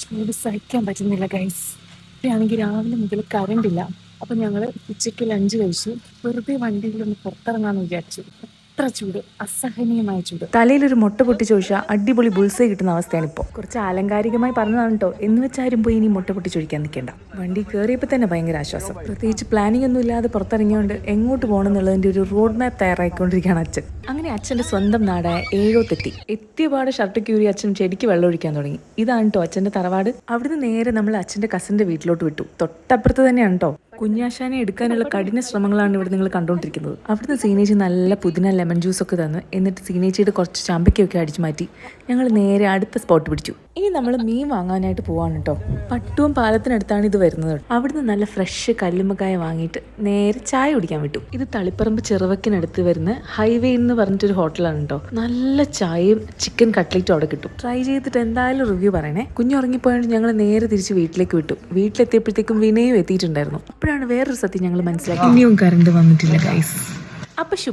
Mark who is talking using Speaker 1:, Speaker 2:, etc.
Speaker 1: ചൂട് സഹിക്കാൻ പറ്റുന്നില്ല ഗൈസ്. ഇവിടെയാണെങ്കിൽ രാവിലെ മുതൽ കറണ്ട് ഇല്ല. അപ്പം ഞങ്ങൾ ഉച്ചയ്ക്ക് ലഞ്ച് കഴിച്ചു. വെറുതെ വണ്ടിയിലൊന്ന് പുറത്തിറങ്ങാമെന്ന് വിചാരിച്ചു. അത്ര ചൂട്, അസഹനീയമായ ചൂട്.
Speaker 2: തലയിലൊരു മുട്ട പൊട്ടി ചോദിച്ചാൽ അടിപൊളി ബുൾസൈ കിട്ടുന്ന അവസ്ഥയാണ് ഇപ്പോൾ. കുറച്ച് ആലങ്കാരികമായി പറഞ്ഞതാണ് കേട്ടോ. എന്ന് വെച്ചാരും പോയി ഇനി മുട്ട പൊട്ടി ചോദിക്കാൻ നിൽക്കേണ്ട. വണ്ടി കയറിയപ്പോൾ തന്നെ ഭയങ്കര ആശ്വാസം. പ്രത്യേകിച്ച് പ്ലാനിംഗ് ഒന്നും ഇല്ലാതെ പുറത്തിറങ്ങിയോണ്ട് എങ്ങോട്ട് പോകണം എന്നുള്ളതിൻ്റെ ഒരു റോഡ് മാപ്പ് തയ്യാറായിക്കൊണ്ടിരിക്കുകയാണ് അച്ഛൻ. അങ്ങനെ അച്ഛൻ്റെ സ്വന്തം നാടായ ഏഴോത്തെത്തി. എത്തിയപാട് ഷർട്ട് ക്യൂരി അച്ഛൻ ചെടിക്ക് വെള്ളം ഒഴിക്കാൻ തുടങ്ങി. ഇതാണ് കേട്ടോ അച്ഛൻ്റെ തറവാട്. അവിടുന്ന് നേരെ നമ്മൾ അച്ഛൻ്റെ കസിൻ്റെ വീട്ടിലോട്ട് വിട്ടു. തൊട്ടപ്പുറത്ത് തന്നെയാണ് കേട്ടോ. കുഞ്ഞാശാനെ എടുക്കാനുള്ള കഠിന ശ്രമങ്ങളാണ് ഇവിടെ നിങ്ങൾ കണ്ടുകൊണ്ടിരിക്കുന്നത്. അവിടുന്ന് സീനേച്ചി നല്ല പുതിന ലെമൺ ജ്യൂസൊക്കെ തന്നു. എന്നിട്ട് സീനേച്ചിയുടെ കുറച്ച് ചാമ്പയ്ക്കൊക്കെ അടിച്ചു മാറ്റി ഞങ്ങൾ നേരെ അടുത്ത സ്പോട്ട് പിടിച്ചു. ഇനി നമ്മൾ മീൻ വാങ്ങാനായിട്ട് പോവാണ് കേട്ടോ. പട്ടുവം പാലത്തിനടുത്താണ് ഇത് വരുന്നത്. അവിടുന്ന് നല്ല ഫ്രഷ് കല്ലുമ്മക്കായ വാങ്ങിയിട്ട് നേരെ ചായ കുടിക്കാൻ വിട്ടു. ഇത് തളിപ്പറമ്പ് ചെറുവക്കിനടുത്ത് വരുന്ന ഹൈവേ എന്ന് പറഞ്ഞിട്ടൊരു ഹോട്ടലാണ് കേട്ടോ. നല്ല ചായയും ചിക്കൻ കട്ട്ലേറ്റും അവിടെ കിട്ടും. ട്രൈ ചെയ്തിട്ട് എന്തായാലും റിവ്യൂ പറയണേ. കുഞ്ഞുറങ്ങിപ്പോയത് ഞങ്ങൾ നേരെ തിരിച്ച് വീട്ടിലേക്ക് വിട്ടു. വീട്ടിലെത്തിയപ്പോഴത്തേക്കും വിനയും എത്തിയിട്ടുണ്ടായിരുന്നു. അപ്പോഴാണ് വേറൊരു സത്യം ഞങ്ങൾ മനസ്സിലാക്കി.
Speaker 1: ഇനിയും കറണ്ട് വന്നിട്ടില്ല ഗൈസ്.
Speaker 2: അപ്പൊ